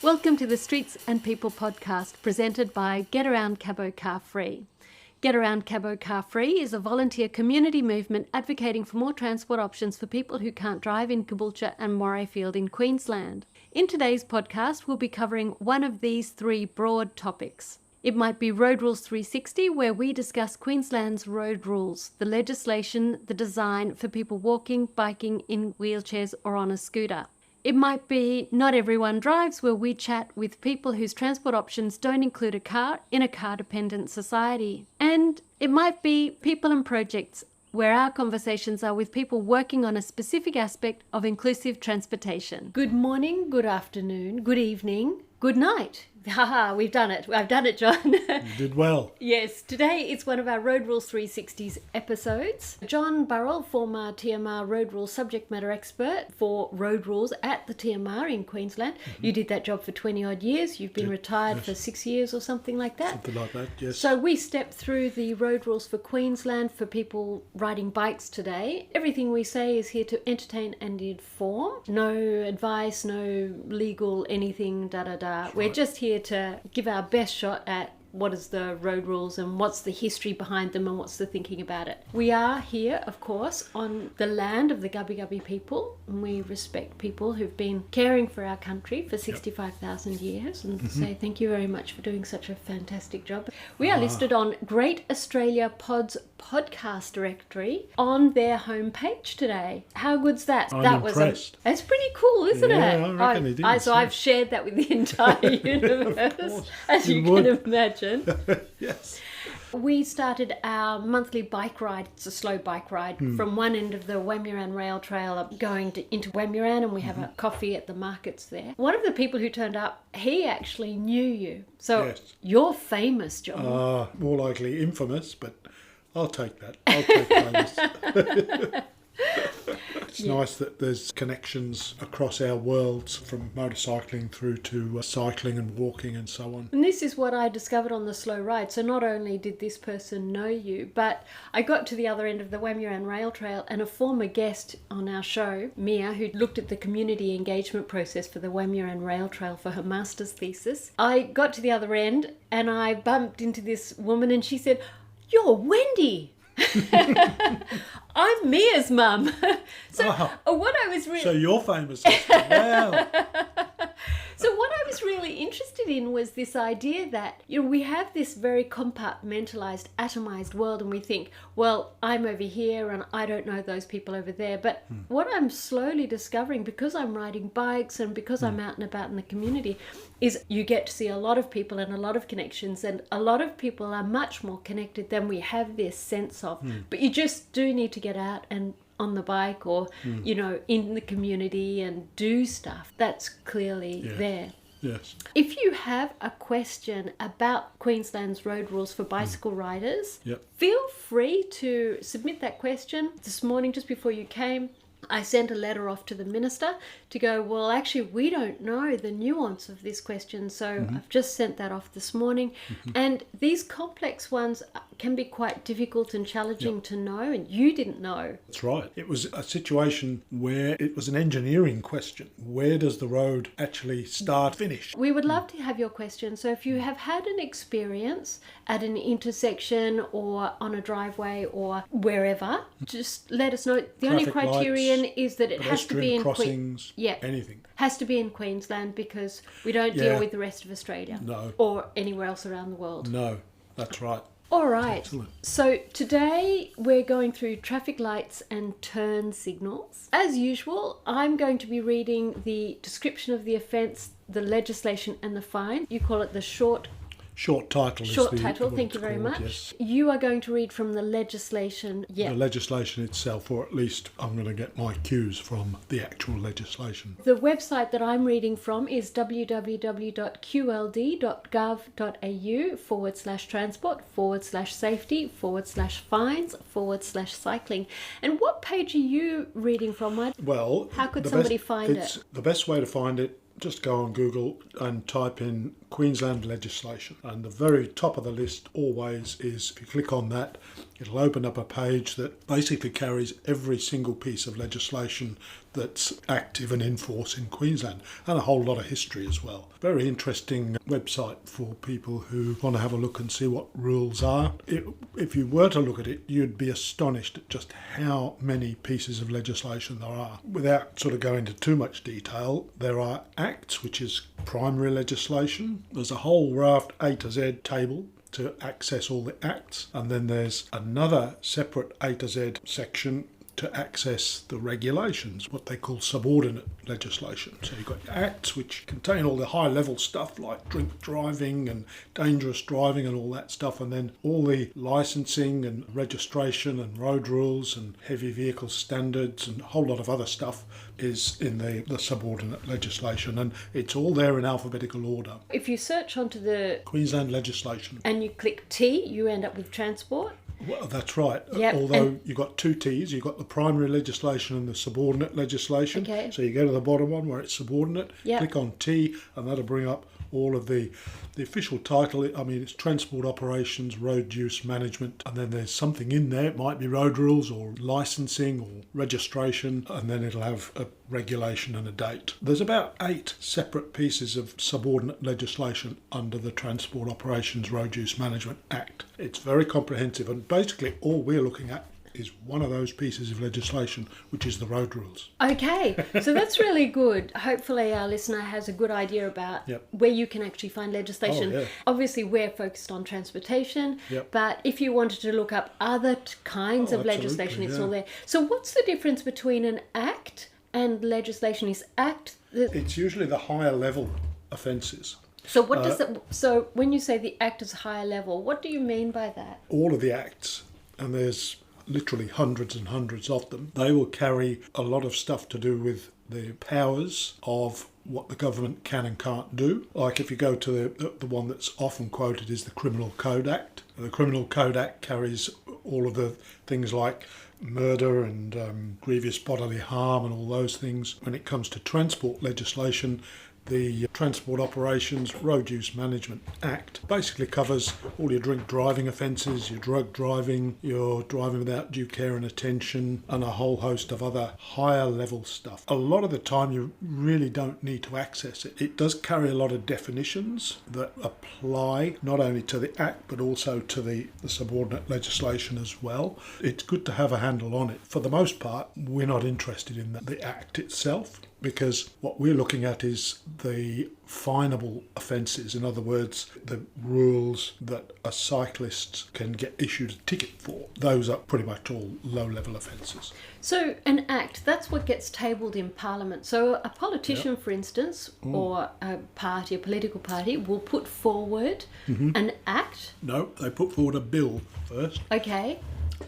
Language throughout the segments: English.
Welcome to the Streets and People podcast presented by Get Around Cabo Car Free. Get Around Cabo Car Free is a volunteer community movement advocating for more transport options for people who can't drive in Caboolture and Morayfield in Queensland. In today's podcast, we'll be covering one of these three broad topics. It might be Road Rules 360, where we discuss Queensland's road rules, the legislation, the design for people walking, biking, in wheelchairs or on a scooter. It might be Not Everyone Drives, where we chat with people whose transport options don't include a car in a car-dependent society. And it might be People and Projects, where our conversations are with people working on a specific aspect of inclusive transportation. Good morning, good afternoon, good evening, good night. Haha, we've done it. I've done it, John. You did well. Yes, today it's one of our Road Rules 360's episodes. John Burrill, former TMR Road Rules subject matter expert for road rules at the TMR in Queensland. You did that job for 20 odd years. You've been retired for 6 years or something like that. Something like that, yes. So we stepped through the road rules for Queensland for people riding bikes today. Everything we say is here to entertain and inform. No advice, no legal anything, da-da-da. We're just here to give our best shot at what is the road rules and what's the history behind them and what's the thinking about it. We are here, of course, on the land of the Gubbi Gubbi people, and we respect people who've been caring for our country for 65,000 years and say thank you very much for doing such a fantastic job. We are listed on Great Australia Pod's podcast directory on their homepage today. How good's that? I'm impressed. That's pretty cool, isn't it? I reckon it is. So I've shared that with the entire universe, as you can imagine. Yes. We started our monthly bike ride. It's a slow bike ride from one end of the Wamuran Rail Trail up going into Wamuran, and we have a coffee at the markets there. One of the people who turned up, he actually knew you. So you're famous, John. More likely infamous, but I'll take that. I'll take famous. It's nice that there's connections across our worlds, from motorcycling through to cycling and walking and so on. And this is what I discovered on the slow ride. So not only did this person know you, but I got to the other end of the Wamuran Rail Trail, and a former guest on our show, Mia, who looked at the community engagement process for the Wamuran Rail Trail for her master's thesis. I got to the other end and I bumped into this woman and she said, "You're Wendy." I'm Mia's mum. So you're famous. Wow. So what I was really interested in was this idea that, we have this very compartmentalized, atomized world, and we think, well, I'm over here and I don't know those people over there. But what I'm slowly discovering, because I'm riding bikes and because I'm out and about in the community, is you get to see a lot of people and a lot of connections, and a lot of people are much more connected than we have this sense of. But you just do need to get out and on the bike or, in the community and do stuff. That's clearly there. Yes. If you have a question about Queensland's road rules for bicycle riders, feel free to submit that question. This morning, just before you came, I sent a letter off to the minister to go, well, actually, we don't know the nuance of this question. So I've just sent that off this morning. And these complex ones can be quite difficult and challenging to know, and you didn't know. That's right. It was a situation where it was an engineering question. Where does the road actually start, finish? We would love to have your question. So if you have had an experience at an intersection or on a driveway or wherever, just let us know. The only criterion is that it has to be in crossings, anything. Has to be in Queensland, because we don't deal with the rest of Australia. No. Or anywhere else around the world. No, that's right. All right. Excellent. So today we're going through traffic lights and turn signals. As usual, I'm going to be reading the description of the offence, the legislation and the fine. You call it the short title. Short title, thank you very much. Yes. You are going to read from the legislation. The legislation itself, or at least I'm going to get my cues from the actual legislation. The website that I'm reading from is www.qld.gov.au/transport/safety/fines/cycling. And what page are you reading from, Mud? Well, how could somebody find it? The best way to find it, just go on Google and type in Queensland legislation, and the very top of the list always is, if you click on that, it'll open up a page that basically carries every single piece of legislation that's active and in force in Queensland, and a whole lot of history as well. Very interesting website for people who want to have a look and see what rules are. If you were to look at it, you'd be astonished at just how many pieces of legislation there are. Without sort of going into too much detail, there are acts, which is primary legislation. There's a whole raft A to Z table to access all the acts, and then there's another separate A to Z section to access the regulations, what they call subordinate legislation. So you've got your acts, which contain all the high level stuff like drink driving and dangerous driving and all that stuff, and then all the licensing and registration and road rules and heavy vehicle standards and a whole lot of other stuff is in the subordinate legislation, and it's all there in alphabetical order. If you search onto the Queensland legislation and you click T, you end up with transport. Well, that's right. Yep. Although you've got two T's, you've got the primary legislation and the subordinate legislation. Okay. So you go to the bottom one where it's subordinate, Yep. click on T, and that'll bring up all of the official title. It's transport operations, road use management, and then there's something in there. It might be road rules or licensing or registration, and then it'll have a regulation and a date. There's about 8 separate pieces of subordinate legislation under the Transport Operations Road Use Management Act. It's very comprehensive, and basically all we're looking at is one of those pieces of legislation, which is the road rules. Okay, so that's really good. Hopefully our listener has a good idea about Yep. where you can actually find legislation. Oh, yeah. Obviously we're focused on transportation, Yep. but if you wanted to look up other kinds of absolutely, legislation, it's yeah. all there. So what's the difference between an act and legislation? Is act... It's usually the higher level offences. So what does it... So when you say the act is higher level, what do you mean by that? All of the acts, and there's literally hundreds and hundreds of them, they will carry a lot of stuff to do with the powers of what the government can and can't do. Like if you go to the one that's often quoted is the Criminal Code Act. The Criminal Code Act carries all of the things like murder and grievous bodily harm and all those things. When it comes to transport legislation, the Transport Operations Road Use Management Act basically covers all your drink driving offences, your drug driving, your driving without due care and attention, and a whole host of other higher level stuff. A lot of the time you really don't need to access it. It does carry a lot of definitions that apply not only to the Act but also to the subordinate legislation as well. It's good to have a handle on it. For the most part, we're not interested in the Act itself, because what we're looking at is the finable offences. In other words, the rules that a cyclist can get issued a ticket for. Those are pretty much all low-level offences. So an act, that's what gets tabled in Parliament. So a politician, for instance, or a political party, will put forward an act. No, they put forward a bill first. Okay.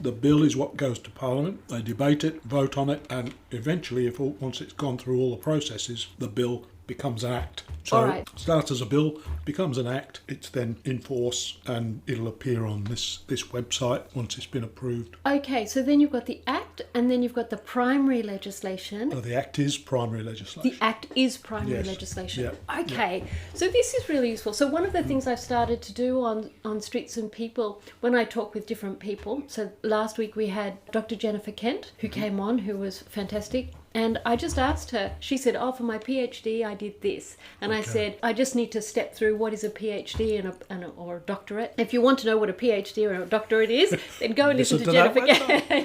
The bill is what goes to Parliament. They debate it, vote on it, and eventually, once it's gone through all the processes, the bill becomes an act. So Alright. it starts as a bill, becomes an act, it's then in force, and it'll appear on this website once it's been approved. Okay, so then you've got the act, and then you've got the primary legislation. The act is primary legislation. The act is primary Yes. legislation. Yeah. Okay, so this is really useful. So one of the things I've started to do on Streets and People, when I talk with different people, so last week we had Dr. Jennifer Kent, who came on, who was fantastic. And I just asked her, she said, for my PhD, I did this. And I said, I just need to step through what is a PhD or a doctorate. If you want to know what a PhD or a doctorate is, then go and listen to Jennifer.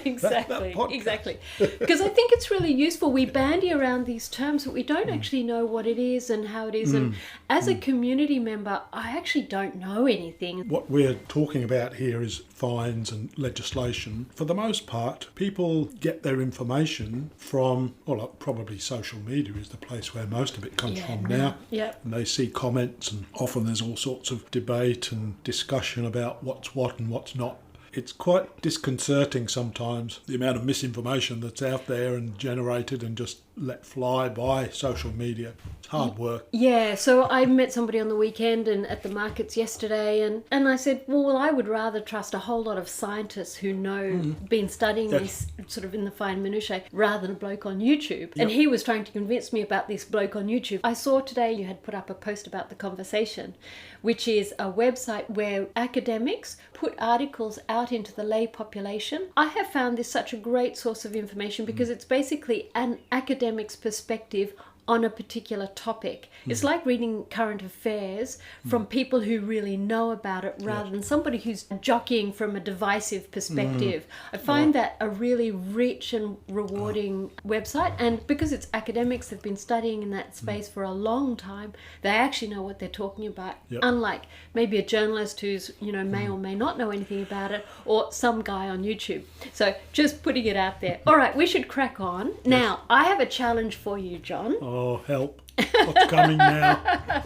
Exactly. Exactly. Because I think it's really useful. We bandy around these terms, but we don't actually know what it is and how it is. And as a community member, I actually don't know anything. What we're talking about here is fines and legislation. For the most part, people get their information from, probably social media is the place where most of it comes from now. Yep. And they see comments, and often there's all sorts of debate and discussion about what's what and what's not. It's quite disconcerting sometimes, the amount of misinformation that's out there and generated and just let fly by social media. It's hard work. Yeah, so I met somebody on the weekend and at the markets yesterday, and I said, well, I would rather trust a whole lot of scientists who know, been studying this sort of in the fine minutiae, rather than a bloke on YouTube. And he was trying to convince me about this bloke on YouTube. I saw today you had put up a post about The Conversation, which is a website where academics put articles out into the lay population. I have found this such a great source of information because it's basically an academic's perspective on a particular topic. It's like reading current affairs from people who really know about it rather than somebody who's jockeying from a divisive perspective. I find that a really rich and rewarding website, and because it's academics that have been studying in that space for a long time, they actually know what they're talking about, unlike maybe a journalist who's, you know, may or may not know anything about it, or some guy on YouTube. So just putting it out there. All right, we should crack on. Now, I have a challenge for you, John. Oh, help. What's coming now?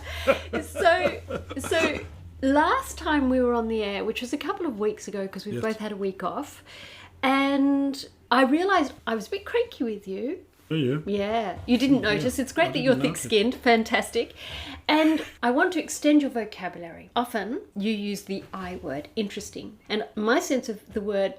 So last time we were on the air, which was a couple of weeks ago because we both had a week off, and I realised I was a bit cranky with you. Are you? Yeah, you didn't notice. It's great that you're thick-skinned. Fantastic. And I want to extend your vocabulary. Often you use the I word, interesting. And my sense of the word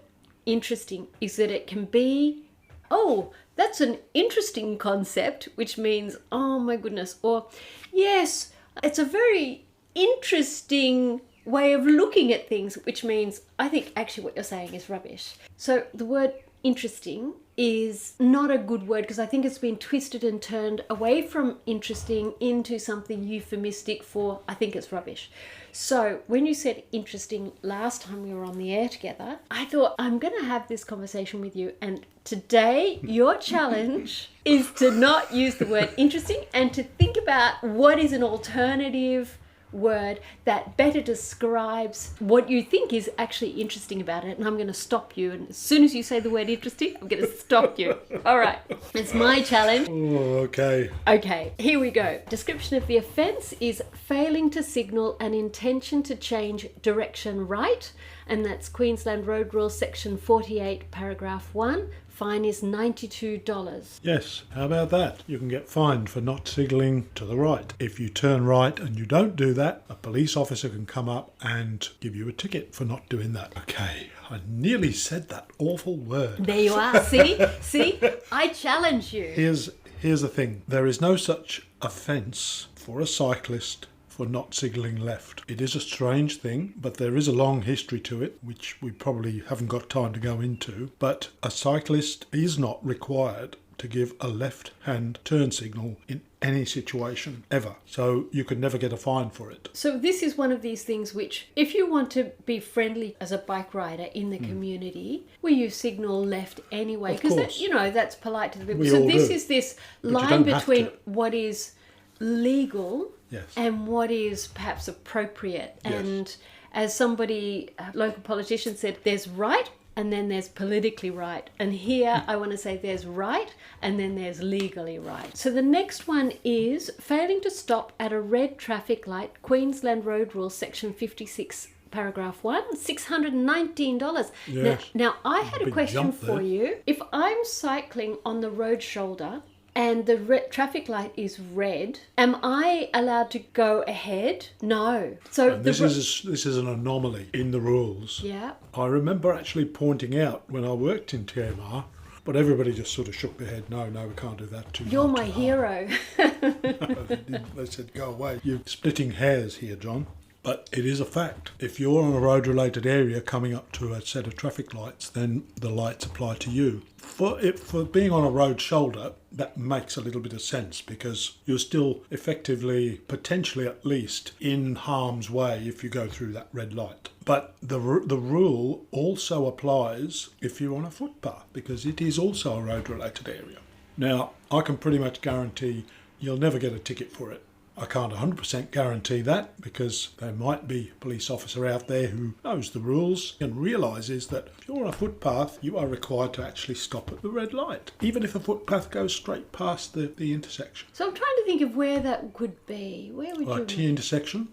interesting is that it can be, oh, that's an interesting concept, which means, oh my goodness, or yes, it's a very interesting way of looking at things, which means I think actually what you're saying is rubbish. So the word interesting is not a good word because I think it's been twisted and turned away from interesting into something euphemistic for I think it's rubbish. So when you said interesting last time we were on the air together, I thought I'm going to have this conversation with you, and today your challenge is to not use the word interesting and to think about what is an alternative word that better describes what you think is actually interesting about it. And I'm going to stop you, and as soon as you say the word interesting, I'm going to stop you. All right, it's my challenge. Oh, okay, here we go. Description of the offence is failing to signal an intention to change direction right, and that's Queensland Road Rules section 48 paragraph 1. Fine is $92. Yes, how about that? You can get fined for not signalling to the right. If you turn right and you don't do that, a police officer can come up and give you a ticket for not doing that. Okay, I nearly said that awful word. There you are. See, I challenge you. Here's the thing. There is no such offence for a cyclist for not signalling left. It is a strange thing, but there is a long history to it, which we probably haven't got time to go into. But a cyclist is not required to give a left-hand turn signal in any situation, ever. So you could never get a fine for it. So this is one of these things which, if you want to be friendly as a bike rider in the community, well, you signal left anyway, because that's polite to the people. So this is this line between what is legal and what is perhaps appropriate. And as somebody, a local politician said, there's right and then there's politically right. And here I want to say there's right and then there's legally right. So the next one is failing to stop at a red traffic light, Queensland Road Rules section 56 paragraph 1, $619. Yes. Now I had a question for you. If I'm cycling on the road shoulder and the traffic light is red, am I allowed to go ahead? No. So this is an anomaly in the rules. Yeah. I remember actually pointing out when I worked in TMR, but everybody just sort of shook their head. No, we can't do that. You're my hero. They said, go away. You're splitting hairs here, John. But it is a fact. If you're on a road-related area coming up to a set of traffic lights, then the lights apply to you. For being on a road shoulder, that makes a little bit of sense because you're still effectively, potentially at least, in harm's way if you go through that red light. But the rule also applies if you're on a footpath because it is also a road-related area. Now, I can pretty much guarantee you'll never get a ticket for it. I can't 100% guarantee that because there might be a police officer out there who knows the rules and realises that if you're on a footpath, you are required to actually stop at the red light, even if a footpath goes straight past the intersection. So I'm trying to think of where that could be. Where would you... T intersection.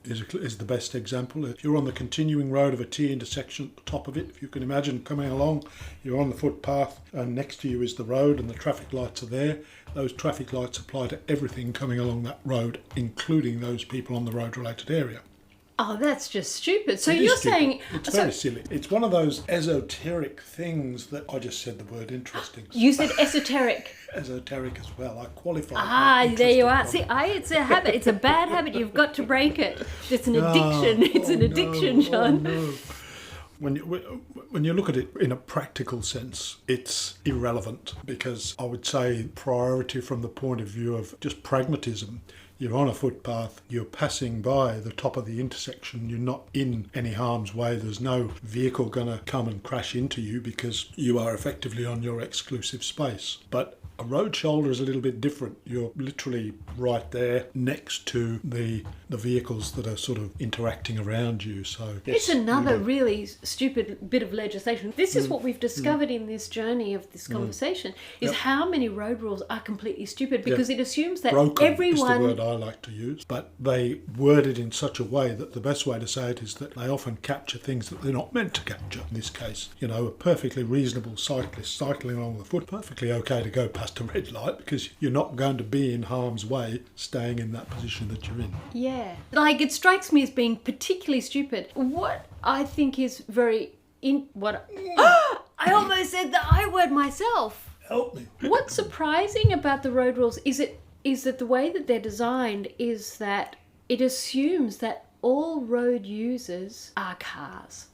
is the best example. If you're on the continuing road of a T intersection at the top of it, if you can imagine coming along, you're on the footpath and next to you is the road and the traffic lights are there. Those traffic lights apply to everything coming along that road, including those people on the road-related area. Oh, that's just stupid. So It is you're stupid. saying... It's very silly. It's one of those esoteric things that I just said the word interesting. You said esoteric. Esoteric as well. I qualify. There you are. See, it's a habit. It's a bad habit. You've got to break it. It's an addiction. It's an addiction, John. Oh, no. When you look at it in a practical sense, it's irrelevant, because I would say priority from the point of view of just pragmatism. You're on a footpath, you're passing by the top of the intersection, you're not in any harm's way, there's no vehicle going to come and crash into you because you are effectively on your exclusive space. But a road shoulder is a little bit different. You're literally right there next to the vehicles that are sort of interacting around you. So it's another really stupid bit of legislation. This is what we've discovered in this journey of this conversation, is how many road rules are completely stupid, because it assumes that broken everyone... is the word I like to use, but they word it in such a way that the best way to say it is that they often capture things that they're not meant to capture. In this case, a perfectly reasonable cyclist cycling along the foot, perfectly okay to go past a red light, because you're not going to be in harm's way staying in that position that you're in. Yeah. Like, it strikes me as being particularly stupid. What I think is very... I almost said the I word myself. Help me. What's surprising about the road rules is that the way that they're designed is that it assumes that all road users are cars.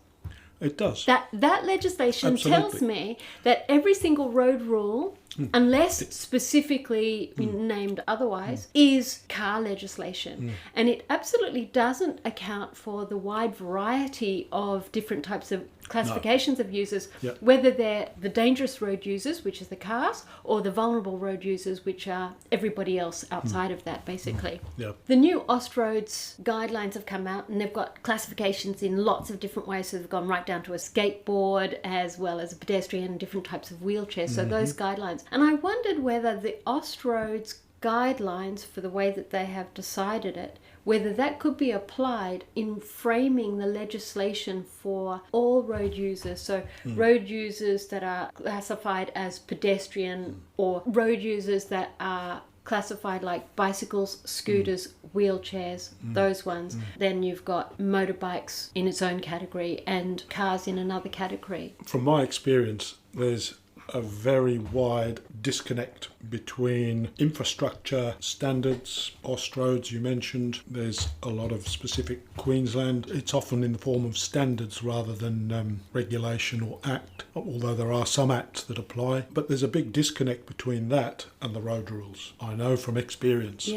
It does. That legislation tells me that every single road rule, unless specifically named otherwise, is car legislation. And it absolutely doesn't account for the wide variety of different types of classifications of users, whether they're the dangerous road users, which is the cars, or the vulnerable road users, which are everybody else outside of that, basically. The new Ausroads guidelines have come out, and they've got classifications in lots of different ways. So they've gone right down to a skateboard as well as a pedestrian and different types of wheelchairs. So those guidelines. And I wondered whether the Ausroads guidelines, for the way that they have decided it, whether that could be applied in framing the legislation for all road users. So road users that are classified as pedestrian, or road users that are classified like bicycles, scooters, wheelchairs, those ones. Then you've got motorbikes in its own category and cars in another category. From my experience, there's a very wide disconnect between infrastructure standards. Ausroads, you mentioned, there's a lot of specific Queensland. It's often in the form of standards rather than regulation or act, although there are some acts that apply. But there's a big disconnect between that and the road rules. I know from experience.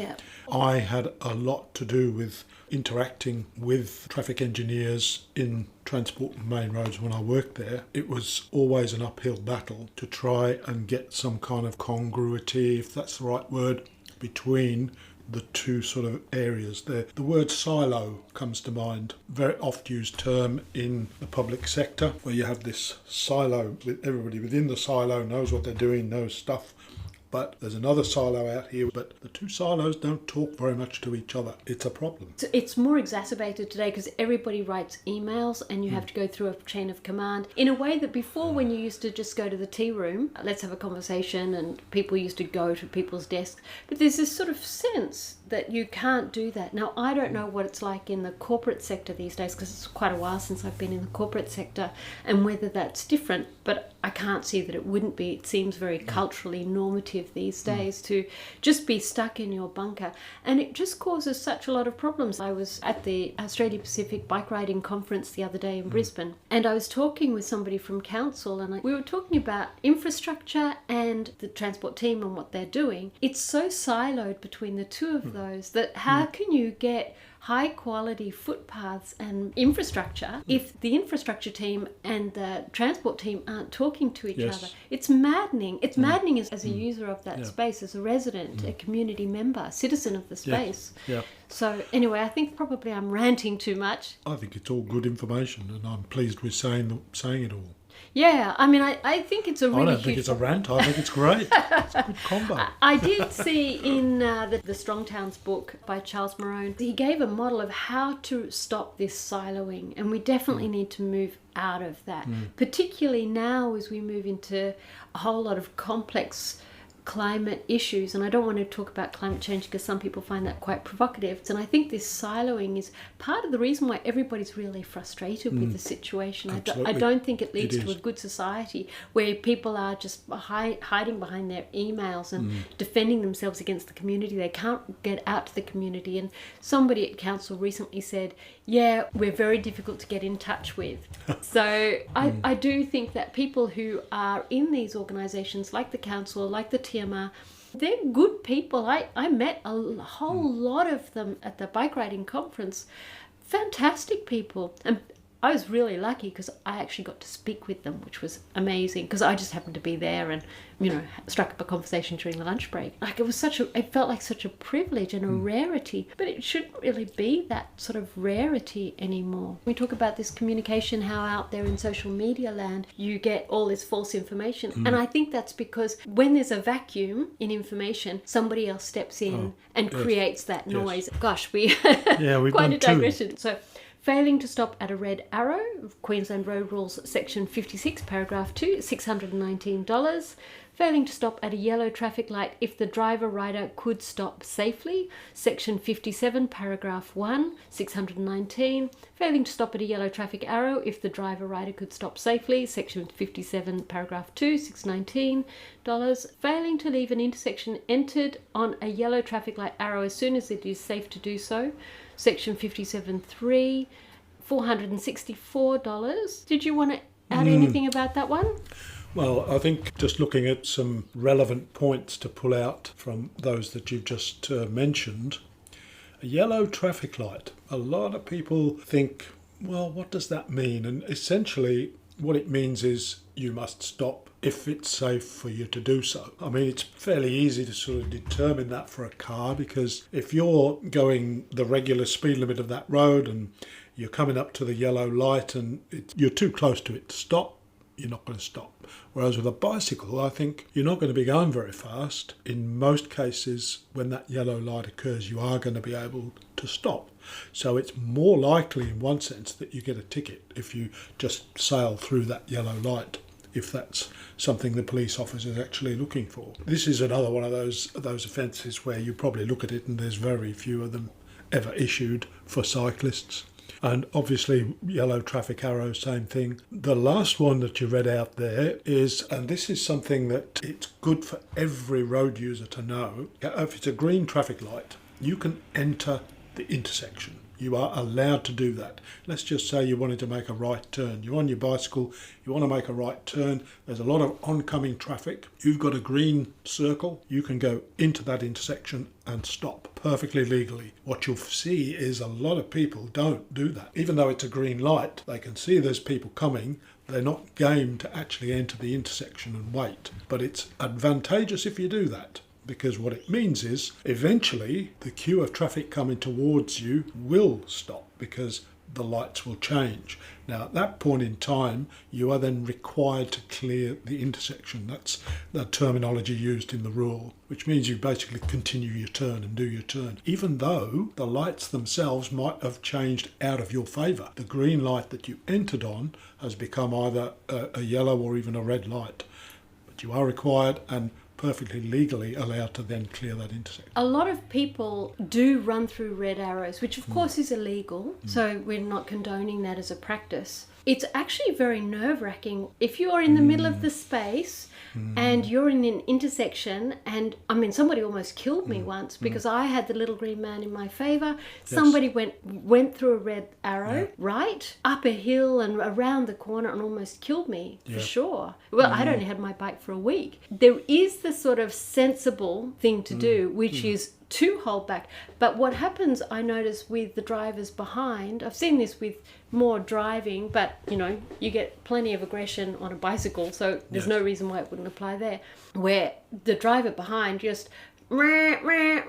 I had a lot to do with interacting with traffic engineers in transport and main roads when I worked there. It was always an uphill battle to try and get some kind of congruity, if that's the right word, between the two sort of areas. The word silo comes to mind, very oft used term in the public sector, where you have this silo with everybody within the silo knows what they're doing, knows stuff. But there's another silo out here, but the two silos don't talk very much to each other. It's a problem. It's more exacerbated today because everybody writes emails and you have to go through a chain of command in a way that before, when you used to just go to the tea room, let's have a conversation, and people used to go to people's desks. But there's this sort of sense that you can't do that. Now, I don't know what it's like in the corporate sector these days, because it's quite a while since I've been in the corporate sector, and whether that's different, but I can't see that it wouldn't be. It seems very culturally normative these days to just be stuck in your bunker, and it just causes such a lot of problems. I was at the Australia Pacific Bike Riding Conference the other day in Brisbane, and I was talking with somebody from council, and we were talking about infrastructure and the transport team and what they're doing. It's so siloed between the two of those that how can you get high quality footpaths and infrastructure if the infrastructure team and the transport team aren't talking to each other? It's maddening. It's maddening as a user of that space, as a resident, a community member, citizen of the space. So anyway, I think probably I'm ranting too much. I think it's all good information, and I'm pleased with saying it all. Yeah, I mean, I think it's a really I don't think it's a rant. I think it's great. It's a good combo. I did see in the Strong Towns book by Charles Morone, he gave a model of how to stop this siloing, and we definitely need to move out of that, particularly now as we move into a whole lot of complex climate issues. And I don't want to talk about climate change because some people find that quite provocative, and I think this siloing is part of the reason why everybody's really frustrated with the situation. I don't think it leads to a good society where people are just hiding behind their emails and defending themselves against the community. They can't get out to the community. And somebody at council recently said, yeah, we're very difficult to get in touch with. So I do think that people who are in these organisations like the council, like the TMR, they're good people. I met a whole lot of them at the bike riding conference. Fantastic people. And I was really lucky because I actually got to speak with them, which was amazing because I just happened to be there and, struck up a conversation during the lunch break. Like it felt like such a privilege and a rarity, but it shouldn't really be that sort of rarity anymore. We talk about this communication, how out there in social media land, you get all this false information. And I think that's because when there's a vacuum in information, somebody else steps in and creates that noise. Gosh, we've quite a digression. So, failing to stop at a red arrow, Queensland Road Rules Section 56, Paragraph 2, $619. Failing to stop at a yellow traffic light if the driver-rider could stop safely, Section 57, Paragraph 1, $619. Failing to stop at a yellow traffic arrow if the driver-rider could stop safely, Section 57, Paragraph 2, $619. Failing to leave an intersection entered on a yellow traffic light arrow as soon as it is safe to do so, Section 57.3, $464. Did you want to add anything about that one? Well, I think just looking at some relevant points to pull out from those that you've just mentioned, a yellow traffic light. A lot of people think, well, what does that mean? And essentially what it means is you must stop if it's safe for you to do so. I mean, it's fairly easy to sort of determine that for a car, because if you're going the regular speed limit of that road and you're coming up to the yellow light and you're too close to it to stop, you're not going to stop. Whereas with a bicycle, I think you're not going to be going very fast. In most cases, when that yellow light occurs, you are going to be able to stop. So it's more likely in one sense that you get a ticket if you just sail through that yellow light, if that's something the police officer is actually looking for. This is another one of those offences where you probably look at it and there's very few of them ever issued for cyclists. And obviously yellow traffic arrows, same thing. The last one that you read out there is, and this is something that it's good for every road user to know, if it's a green traffic light, you can enter the intersection. You are allowed to do that. Let's just say you wanted to make a right turn. You're on your bicycle, you want to make a right turn. There's a lot of oncoming traffic. You've got a green circle. You can go into that intersection and stop perfectly legally. What you'll see is a lot of people don't do that. Even though it's a green light, they can see there's people coming. They're not game to actually enter the intersection and wait. But it's advantageous if you do that, because what it means is eventually the queue of traffic coming towards you will stop because the lights will change. Now at that point in time, you are then required to clear the intersection. That's the terminology used in the rule, which means you basically continue your turn and do your turn, even though the lights themselves might have changed out of your favour. The green light that you entered on has become either a yellow or even a red light. But you are required and perfectly legally allowed to then clear that intersection. A lot of people do run through red arrows, which of course is illegal, so we're not condoning that as a practice. It's actually very nerve-wracking if you're in the middle of the space and you're in an intersection, and I mean, somebody almost killed me once because I had the little green man in my favour. Somebody went through a red arrow, right, up a hill and around the corner and almost killed me, for sure. Well, I'd only had my bike for a week. There is the sort of sensible thing to do, which is to hold back. But what happens, I notice, with the drivers behind, I've seen this with more driving, but you get plenty of aggression on a bicycle, so there's no reason why it wouldn't apply there, where the driver behind just and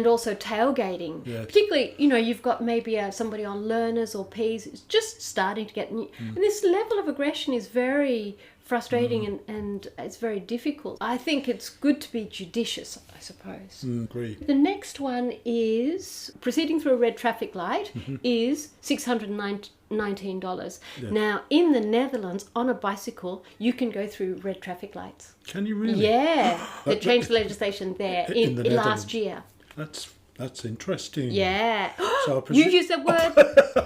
also tailgating. Yes. Particularly, you've got maybe somebody on learners or Ps who's just starting to get... And this level of aggression is very frustrating and it's very difficult. I think it's good to be judicious, I suppose. Agree. The next one is proceeding through a red traffic light is $619. Yeah. Now, in the Netherlands, on a bicycle, you can go through red traffic lights. Can you really? Yeah. They changed the legislation there in the last year. That's interesting. Yeah. So You used that word.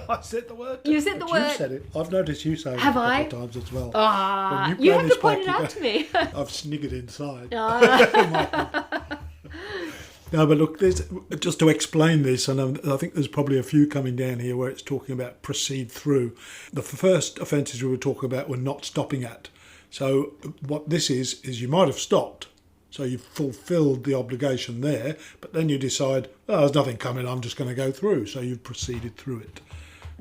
I said the word. You said the But word. You said it. I've noticed you saying it a couple of times as well. When You play have this to point it back, out to me. I've sniggered inside. No, but look, just to explain this, and I think there's probably a few coming down here where it's talking about proceed through. The first offences we were talking about were not stopping at. So what this is you might have stopped. So you've fulfilled the obligation there, but then you decide, there's nothing coming, I'm just going to go through. So you've proceeded through it.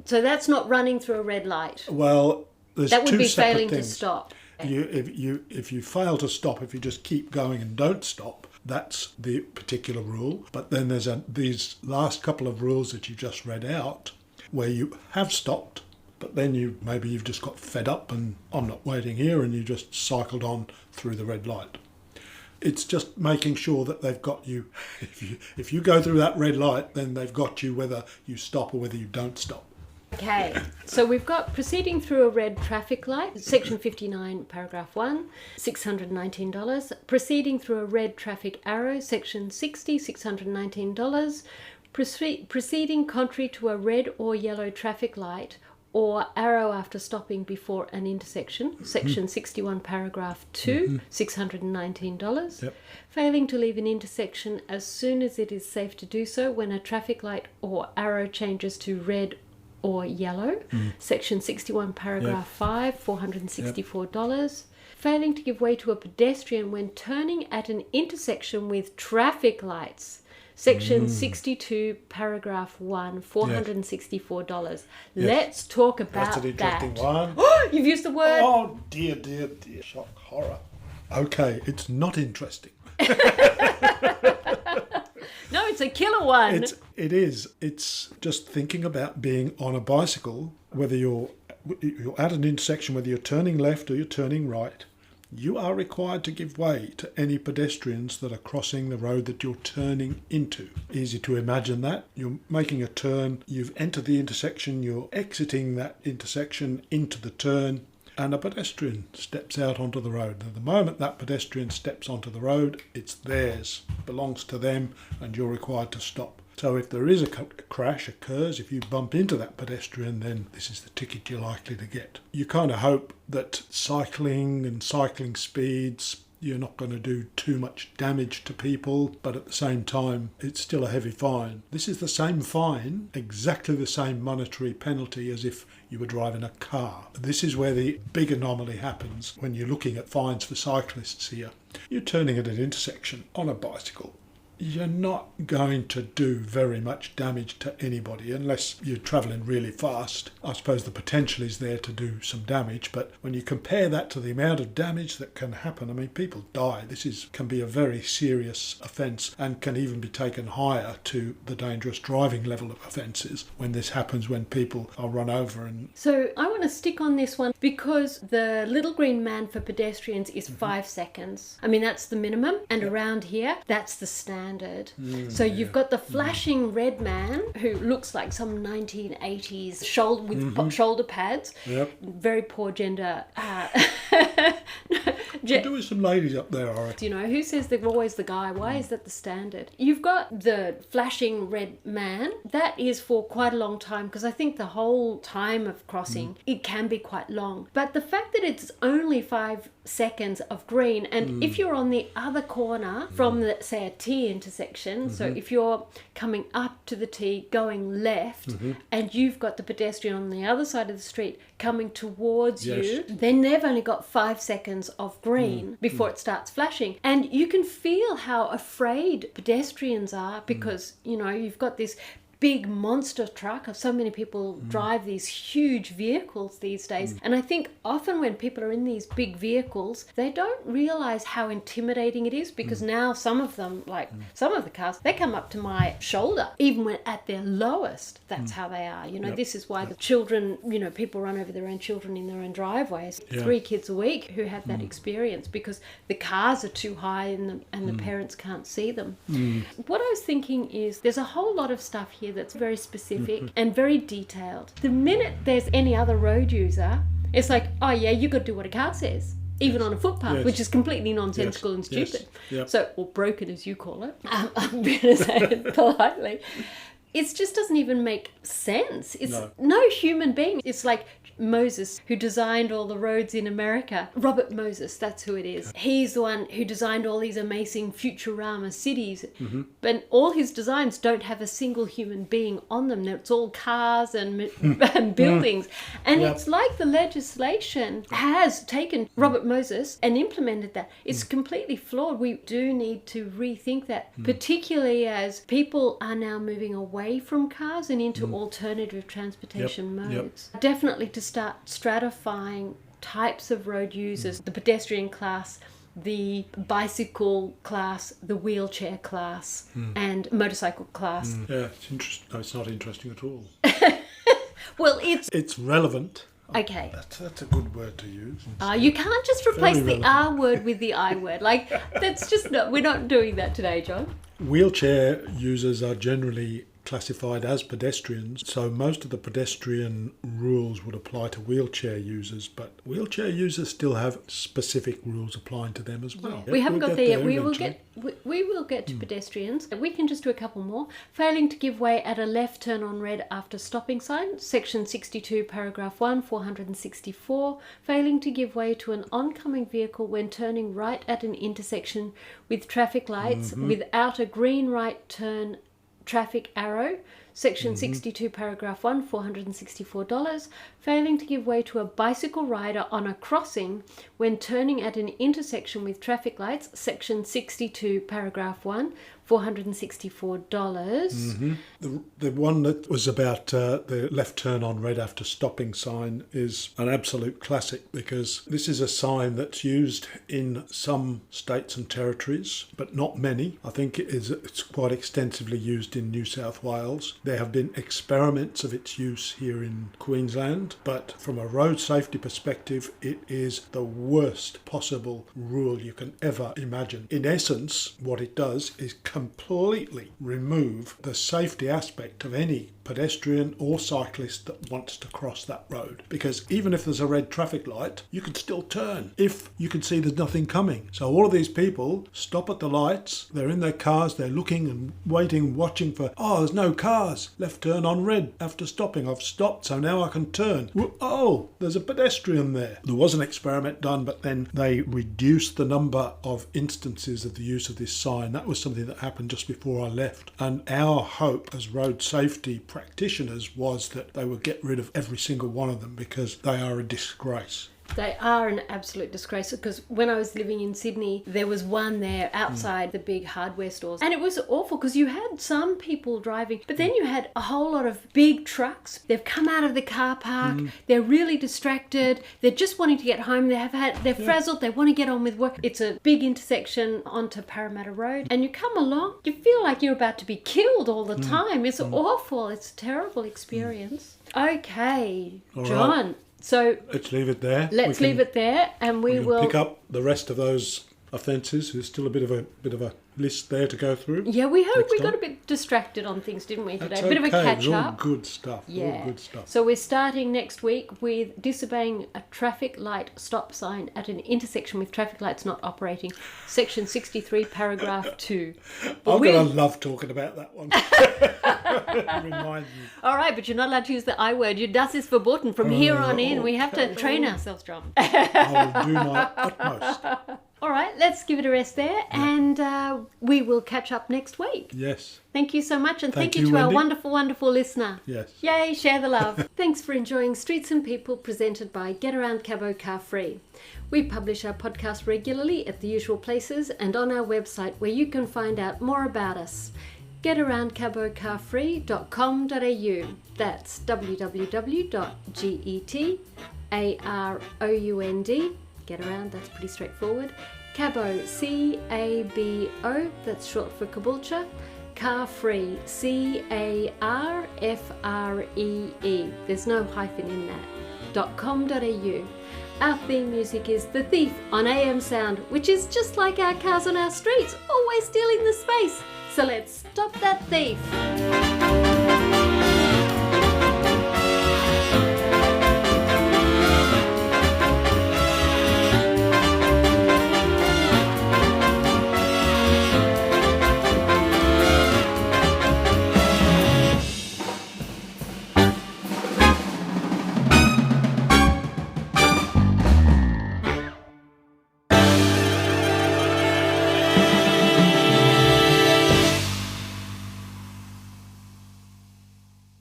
So that's not running through a red light. Well, there's That would two be separate failing things. to stop. If you fail to stop, if you just keep going and don't stop, that's the particular rule. But then there's these last couple of rules that you just read out where you have stopped, but then maybe you've just got fed up and I'm not waiting here, and you just cycled on through the red light. It's just making sure that they've got you. If you go through that red light, then they've got you whether you stop or whether you don't stop. Okay, so we've got proceeding through a red traffic light, section 59, paragraph 1, $619. Proceeding through a red traffic arrow, section 60, $619. Proceeding contrary to a red or yellow traffic light or arrow after stopping before an intersection, section 61, paragraph 2, $619. Yep. Failing to leave an intersection as soon as it is safe to do so when a traffic light or arrow changes to red or yellow, section 61, paragraph 5, $464. Failing to give way to a pedestrian when turning at an intersection with traffic lights, section 62, paragraph 1, $464. Let's talk about That's an interesting one. You've used the word. Oh, dear. Shock, horror. Okay, it's not interesting. No, it's a killer one. It is. It's just thinking about being on a bicycle, whether you're at an intersection, whether you're turning left or you're turning right, you are required to give way to any pedestrians that are crossing the road that you're turning into. Easy to imagine that. You're making a turn, you've entered the intersection, you're exiting that intersection into the turn, and a pedestrian steps out onto the road. And the moment that pedestrian steps onto the road, it's theirs, belongs to them, and you're required to stop. So if there is a crash occurs, if you bump into that pedestrian, then this is the ticket you're likely to get. You kind of hope that cycling and cycling speeds, you're not going to do too much damage to people, but at the same time, it's still a heavy fine. This is the same fine, exactly the same monetary penalty as if you were driving a car. This is where the big anomaly happens when you're looking at fines for cyclists here. You're turning at an intersection on a bicycle. You're not going to do very much damage to anybody unless you're travelling really fast. I suppose the potential is there to do some damage, but when you compare that to the amount of damage that can happen, I mean, people die. This can be a very serious offence and can even be taken higher to the dangerous driving level of offences when this happens, when people are run over. And So I want to stick on this one because the little green man for pedestrians is 5 seconds. I mean, that's the minimum, and around here, that's the standard. So you've got the flashing red man who looks like some 1980s shoulder pads. Yep. Very poor gender. there was some ladies up there, I reckon. You know, who says they're always the guy? Why is that the standard? You've got the flashing red man. That is for quite a long time, because I think the whole time of crossing, it can be quite long. But the fact that it's only 5 seconds of green, and if you're on the other corner from, say, a T intersection, so if you're coming up to the T going left, and you've got the pedestrian on the other side of the street coming towards you, then they've only got 5 seconds of green before it starts flashing. And you can feel how afraid pedestrians are because, you know, you've got this big monster truck. So many people drive these huge vehicles these days. And I think often when people are in these big vehicles, they don't realize how intimidating it is, because now some of them, like some of the cars, they come up to my shoulder, even when at their lowest. That's how they are. You know, this is why the children, you know, people run over their own children in their own driveways. 3 kids a week who have that experience, because the cars are too high and the parents can't see them. What I was thinking is there's a whole lot of stuff here that's very specific and very detailed. The minute there's any other road user, it's like, oh yeah, you got to do what a car says, even on a footpath, which is completely nonsensical and stupid. So, or broken as you call it. I'm going to say it politely. It just doesn't even make sense. It's no human being. It's like Moses, who designed all the roads in America. Robert Moses, that's who it is. He's the one who designed all these amazing Futurama cities. But all his designs don't have a single human being on them. It's all cars and buildings. And it's like the legislation has taken Robert Moses and implemented that. It's completely flawed. We do need to rethink that, particularly as people are now moving away from cars and into alternative transportation modes. Definitely to start stratifying types of road users, the pedestrian class, the bicycle class, the wheelchair class, and motorcycle class. Yeah, it's interesting. No, it's not interesting at all. Well, it's relevant. Okay. That's a good word to use. You can't just replace the R word with the I word. Like, that's just not, we're not doing that today, John. Wheelchair users are generally classified as pedestrians, so most of the pedestrian rules would apply to wheelchair users, but wheelchair users still have specific rules applying to them as well. We haven't got there yet. We will get to pedestrians. We can just do a couple more. Failing to give way at a left turn on red after stopping sign, section 62 paragraph 1, 464. Failing to give way to an oncoming vehicle when turning right at an intersection with traffic lights without a green right turn traffic arrow, section 62 paragraph 1, $464. Failing to give way to a bicycle rider on a crossing when turning at an intersection with traffic lights, section 62 paragraph 1, $464. The one that was about the left turn on red after stopping sign is an absolute classic, because this is a sign that's used in some states and territories, but not many. I think it's quite extensively used in New South Wales. There have been experiments of its use here in Queensland, but from a road safety perspective, it is the worst possible rule you can ever imagine. In essence, what it does is completely remove the safety aspect of any pedestrian or cyclist that wants to cross that road, because even if there's a red traffic light, you can still turn if you can see there's nothing coming. So all of these people stop at the lights, they're in their cars, they're looking and waiting, watching for, oh, there's no cars, left turn on red after stopping, I've stopped, so now I can turn. Oh, there's a pedestrian there. There was an experiment done, but then they reduced the number of instances of the use of this sign. That was something that happened just before I left, and our hope as road safety practitioners was that they would get rid of every single one of them, because they are a disgrace. They are an absolute disgrace, because when I was living in Sydney, there was one there outside the big hardware stores. And it was awful, because you had some people driving, but then you had a whole lot of big trucks. They've come out of the car park, they're really distracted, they're just wanting to get home, they're frazzled, they want to get on with work. It's a big intersection onto Parramatta Road, and you come along, you feel like you're about to be killed all the time. It's awful. It's a terrible experience. Okay, all John. Right. So let's leave it there. Let's leave it there, and we will pick up the rest of those offences. There's still a bit of a list there to go through. Yeah, we got a bit distracted on things, didn't we, today? That's a bit of a catch all up. Good stuff. Yeah. All good stuff. So we're starting next week with disobeying a traffic light stop sign at an intersection with traffic lights not operating, section 63, paragraph 2. I'm going to love talking about that one. Remind me. All right, but you're not allowed to use the I word. Das ist verboten. From here on in, we have to train ourselves, John. I will do my utmost. All right, let's give it a rest there, and we will catch up next week. Yes. Thank you so much, and thank you to our wonderful, wonderful listener. Yes. Yay, share the love. Thanks for enjoying Streets and People, presented by Get Around Cabo Car Free. We publish our podcast regularly at the usual places and on our website, where you can find out more about us. getaroundcabocarfree.com.au. That's www.getaround, get around, that's pretty straightforward, Cabo, C-A-B-O, that's short for Caboolture, Car Free, C-A-R-F-R-E-E, there's no hyphen in that, .com.au. Our theme music is The Thief on AM Sound, which is just like our cars on our streets, always stealing the space. So let's stop that thief.